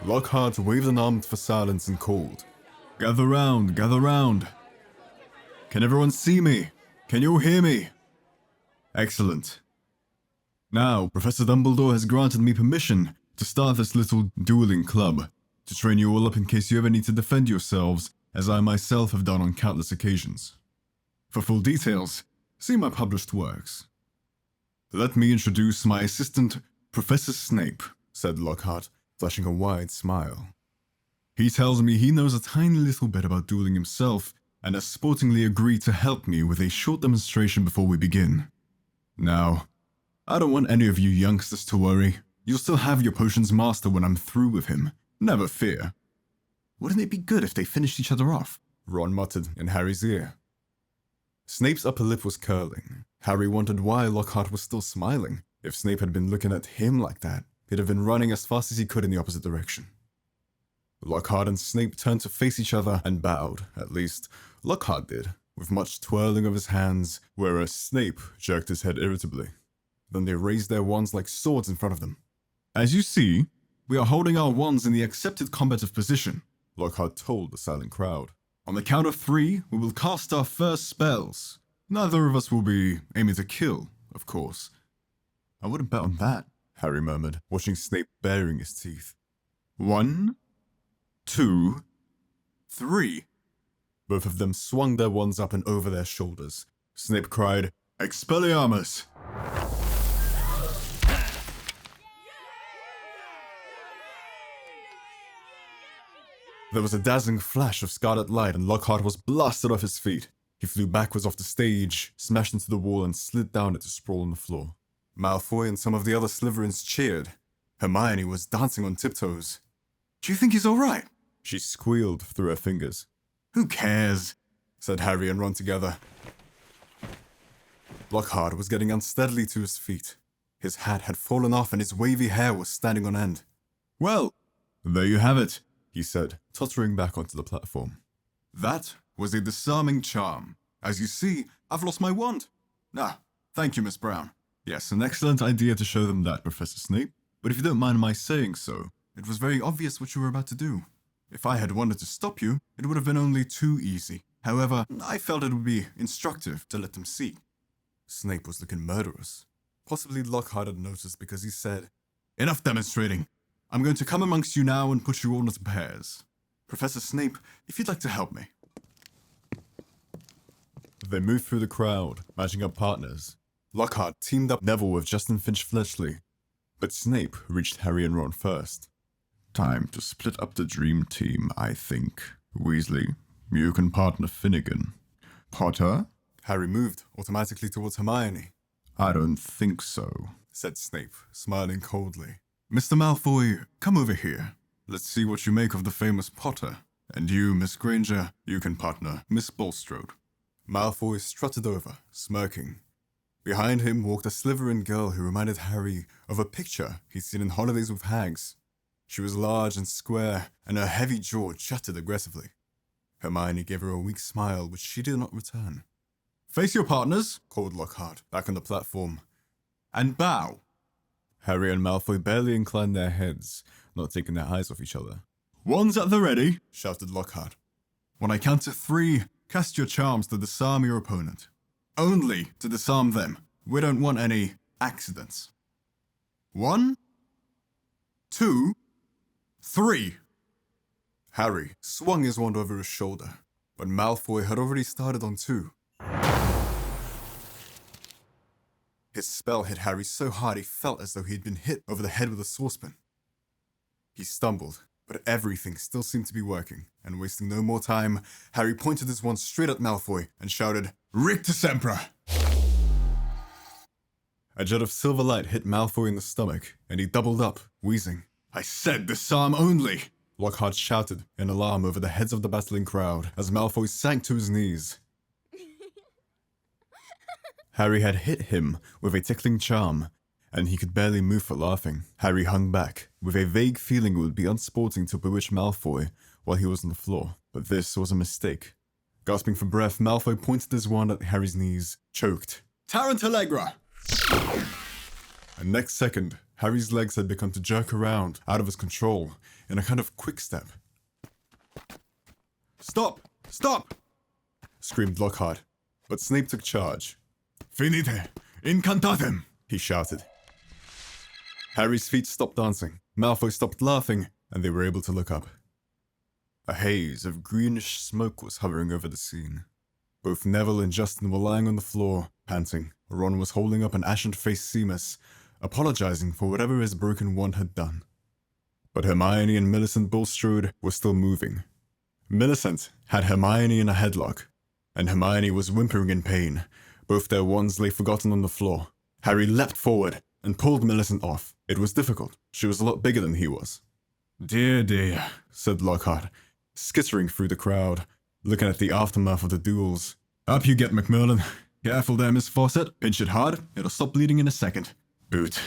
Lockhart waved an arm for silence and called, "Gather round, gather round. Can everyone see me? Can you all hear me? Excellent. Now, Professor Dumbledore has granted me permission to start this little dueling club, to train you all up in case you ever need to defend yourselves, as I myself have done on countless occasions. For full details, see my published works. Let me introduce my assistant, Professor Snape," said Lockhart, flashing a wide smile. "He tells me he knows a tiny little bit about dueling himself, and has sportingly agreed to help me with a short demonstration before we begin. Now, I don't want any of you youngsters to worry. You'll still have your potions master when I'm through with him. Never fear." "Wouldn't it be good if they finished each other off?" Ron muttered in Harry's ear. Snape's upper lip was curling. Harry wondered why Lockhart was still smiling. If Snape had been looking at him like that, he'd have been running as fast as he could in the opposite direction. Lockhart and Snape turned to face each other and bowed. At least, Lockhart did, with much twirling of his hands, whereas Snape jerked his head irritably. Then they raised their wands like swords in front of them. "As you see, we are holding our wands in the accepted combative position," Lockhart told the silent crowd. "On the count of 3, we will cast our first spells. Neither of us will be aiming to kill, of course." "I wouldn't bet on that," Harry murmured, watching Snape baring his teeth. 1, 2, 3. Both of them swung their wands up and over their shoulders. Snape cried, "Expelliarmus!" There was a dazzling flash of scarlet light and Lockhart was blasted off his feet. He flew backwards off the stage, smashed into the wall and slid down it to sprawl on the floor. Malfoy and some of the other Slytherins cheered. Hermione was dancing on tiptoes. "Do you think he's all right?" she squealed through her fingers. "Who cares?" said Harry and Ron together. Lockhart was getting unsteadily to his feet. His hat had fallen off and his wavy hair was standing on end. "Well, there you have it," he said, tottering back onto the platform. "That was a disarming charm. As you see, I've lost my wand." "Ah, thank you, Miss Brown." "Yes, an excellent idea to show them that, Professor Snape. But if you don't mind my saying so, it was very obvious what you were about to do. If I had wanted to stop you, it would have been only too easy. However, I felt it would be instructive to let them see." Snape was looking murderous. Possibly Lockhart had noticed because he said, "Enough demonstrating. I'm going to come amongst you now and put you all into pairs. Professor Snape, if you'd like to help me." They moved through the crowd, matching up partners. Lockhart teamed up Neville with Justin Finch-Fletchley, but Snape reached Harry and Ron first. "Time to split up the dream team, I think. Weasley, you can partner Finnegan. Potter?" Harry moved automatically towards Hermione. "I don't think so," said Snape, smiling coldly. "Mr. Malfoy, come over here. Let's see what you make of the famous Potter. And you, Miss Granger, you can partner Miss Bulstrode." Malfoy strutted over, smirking. Behind him walked a Slytherin girl who reminded Harry of a picture he'd seen in Holidays with Hags. She was large and square, and her heavy jaw chattered aggressively. Hermione gave her a weak smile, which she did not return. "Face your partners," called Lockhart, back on the platform. "And bow." Harry and Malfoy barely inclined their heads, not taking their eyes off each other. "Wands at the ready," shouted Lockhart. "When I count to 3, cast your charms to disarm your opponent. Only to disarm them. We don't want any accidents. 1, 2, 3. Harry swung his wand over his shoulder, but Malfoy had already started on 2. His spell hit Harry so hard he felt as though he had been hit over the head with a saucepan. He stumbled, but everything still seemed to be working, and wasting no more time, Harry pointed his wand straight at Malfoy and shouted, "Rictus Sempra!" A jet of silver light hit Malfoy in the stomach, and he doubled up, wheezing. "I said disarm only!" Lockhart shouted in alarm over the heads of the battling crowd as Malfoy sank to his knees. Harry had hit him with a tickling charm, and he could barely move for laughing. Harry hung back, with a vague feeling it would be unsporting to bewitch Malfoy while he was on the floor. But this was a mistake. Gasping for breath, Malfoy pointed his wand at Harry's knees, choked. "Tarantallegra!" And next second, Harry's legs had begun to jerk around, out of his control, in a kind of quick step. "Stop! Stop!" screamed Lockhart, but Snape took charge. "Finite! Incantatem!" he shouted. Harry's feet stopped dancing, Malfoy stopped laughing, and they were able to look up. A haze of greenish smoke was hovering over the scene. Both Neville and Justin were lying on the floor, panting. Ron was holding up an ashen-faced Seamus, apologizing for whatever his broken wand had done. But Hermione and Millicent Bulstrode were still moving. Millicent had Hermione in a headlock, and Hermione was whimpering in pain. Both their wands lay forgotten on the floor. Harry leapt forward and pulled Millicent off. It was difficult. She was a lot bigger than he was. "Dear, dear," said Lockhart, skittering through the crowd, looking at the aftermath of the duels. "Up you get, Macmillan. Careful there, Miss Fawcett. Pinch it hard. It'll stop bleeding in a second." "Boot.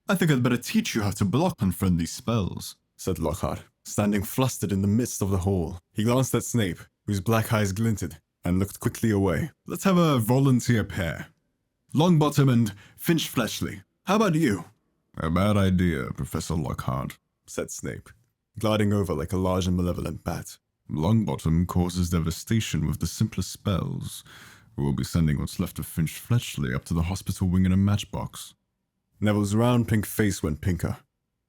I think I'd better teach you how to block unfriendly spells," said Lockhart, standing flustered in the midst of the hall. He glanced at Snape, whose black eyes glinted, and looked quickly away. "Let's have a volunteer pair. Longbottom and Finch Fletchley. How about you?" "A bad idea, Professor Lockhart," said Snape, gliding over like a large and malevolent bat. "Longbottom causes devastation with the simplest spells. We'll be sending what's left of Finch Fletchley up to the hospital wing in a matchbox." Neville's round pink face went pinker.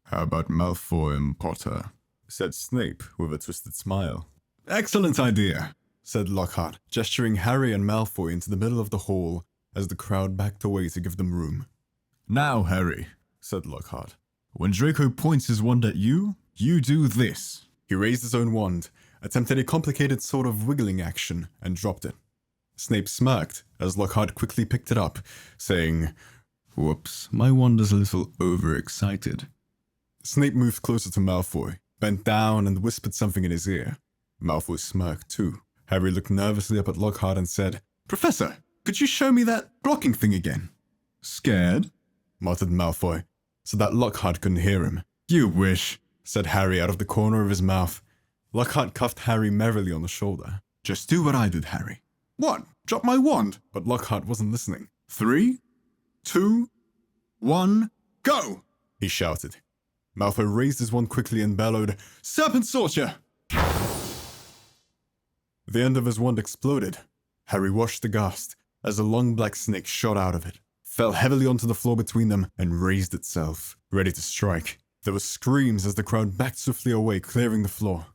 "How about Malfoy and Potter?" said Snape with a twisted smile. "Excellent idea," said Lockhart, gesturing Harry and Malfoy into the middle of the hall as the crowd backed away to give them room. "Now, Harry," said Lockhart, "when Draco points his wand at you, you do this." He raised his own wand, attempted a complicated sort of wiggling action, and dropped it. Snape smirked as Lockhart quickly picked it up, saying, "Whoops, my wand is a little overexcited." Snape moved closer to Malfoy, bent down and whispered something in his ear. Malfoy smirked too. Harry looked nervously up at Lockhart and said, "Professor, could you show me that blocking thing again?" "Scared?" muttered Malfoy, so that Lockhart couldn't hear him. "You wish," said Harry out of the corner of his mouth. Lockhart cuffed Harry merrily on the shoulder. "Just do what I did, Harry." "What? Drop my wand?" But Lockhart wasn't listening. 3, 2, 1, go! He shouted. Malfoy raised his wand quickly and bellowed, "Serpent Sorcerer!" The end of his wand exploded. Harry watched aghast as a long black snake shot out of it, fell heavily onto the floor between them, and raised itself, ready to strike. There were screams as the crowd backed swiftly away, clearing the floor.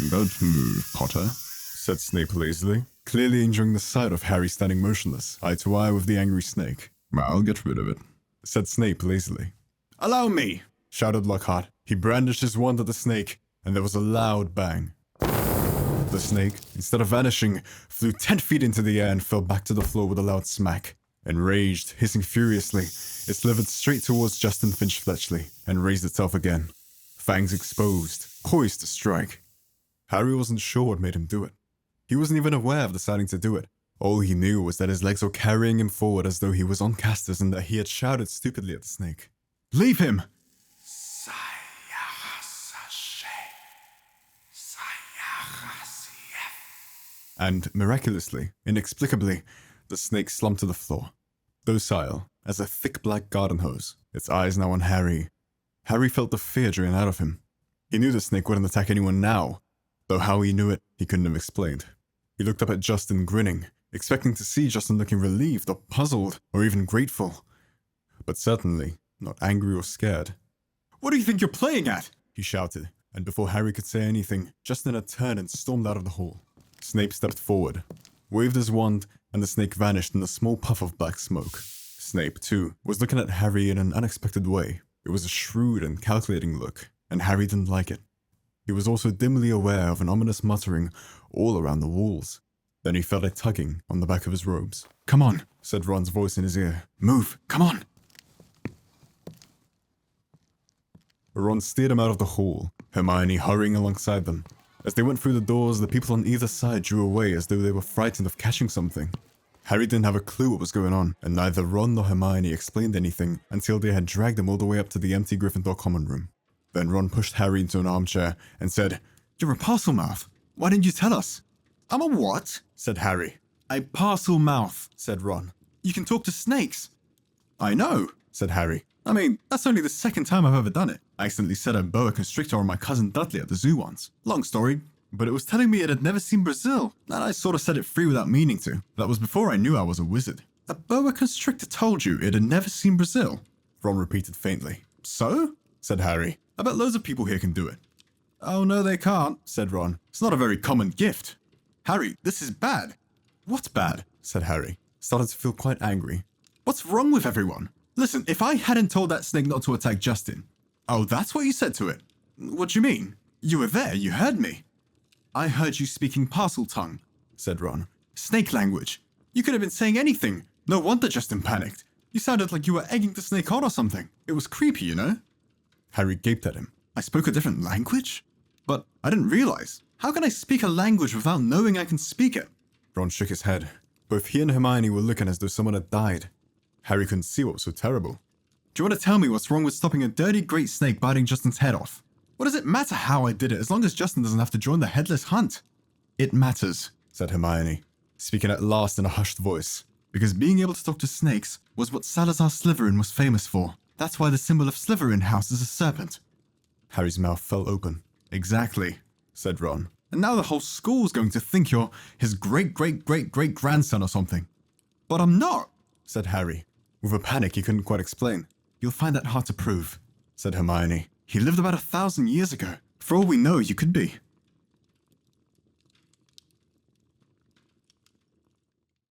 "Good move, Potter," said Snape lazily, clearly enjoying the sight of Harry standing motionless, eye to eye with the angry snake. "I'll get rid of it," said Snape lazily. "Allow me!" shouted Lockhart. He brandished his wand at the snake, and there was a loud bang. The snake, instead of vanishing, flew 10 feet into the air and fell back to the floor with a loud smack. Enraged, hissing furiously, it slithered straight towards Justin Finch Fletchley and raised itself again, fangs exposed, poised to strike. Harry wasn't sure what made him do it. He wasn't even aware of deciding to do it. All he knew was that his legs were carrying him forward as though he was on casters and that he had shouted stupidly at the snake. "Leave him!" And miraculously, inexplicably, the snake slumped to the floor, docile as a thick black garden hose, its eyes now on Harry. Harry felt the fear drain out of him. He knew the snake wouldn't attack anyone now, though how he knew it, he couldn't have explained. He looked up at Justin grinning, expecting to see Justin looking relieved or puzzled or even grateful, but certainly not angry or scared. "What do you think you're playing at?" he shouted, and before Harry could say anything, Justin had turned and stormed out of the hall. Snape stepped forward, waved his wand, and the snake vanished in a small puff of black smoke. Snape, too, was looking at Harry in an unexpected way. It was a shrewd and calculating look, and Harry didn't like it. He was also dimly aware of an ominous muttering all around the walls. Then he felt a tugging on the back of his robes. "Come on," said Ron's voice in his ear. "Move, come on!" Ron steered him out of the hall, Hermione hurrying alongside them. As they went through the doors, the people on either side drew away as though they were frightened of catching something. Harry didn't have a clue what was going on, and neither Ron nor Hermione explained anything until they had dragged him all the way up to the empty Gryffindor common room. Then Ron pushed Harry into an armchair and said, "You're a Parselmouth. Why didn't you tell us?" "I'm a what?" said Harry. "A Parselmouth," said Ron. "You can talk to snakes." I know, said Harry. I mean, that's only the second time I've ever done it. I accidentally set a boa constrictor on my cousin Dudley at the zoo once. Long story, but it was telling me it had never seen Brazil, and I sort of set it free without meaning to. That was before I knew I was a wizard. A boa constrictor told you it had never seen Brazil? Ron repeated faintly. So? Said Harry. I bet loads of people here can do it. Oh no they can't, said Ron. It's not a very common gift. Harry, this is bad. What's bad? Said Harry, started to feel quite angry. What's wrong with everyone? Listen, if I hadn't told that snake not to attack Justin... Oh, that's what you said to it? What do you mean? You were there, you heard me. I heard you speaking parcel tongue, said Ron. Snake language. You could have been saying anything. No wonder Justin panicked. You sounded like you were egging the snake on or something. It was creepy, you know? Harry gaped at him. I spoke a different language? But I didn't realize. How can I speak a language without knowing I can speak it? Ron shook his head. Both he and Hermione were looking as though someone had died. Harry couldn't see what was so terrible. Do you want to tell me what's wrong with stopping a dirty great snake biting Justin's head off? What does it matter how I did it as long as Justin doesn't have to join the headless hunt? It matters, said Hermione, speaking at last in a hushed voice. Because being able to talk to snakes was what Salazar Slytherin was famous for. That's why the symbol of Slytherin House is a serpent. Harry's mouth fell open. Exactly, said Ron. And now the whole school's going to think you're his great-great-great-great-grandson or something. But I'm not, said Harry, with a panic he couldn't quite explain. You'll find that hard to prove, said Hermione. He lived about 1,000 years ago. For all we know, you could be.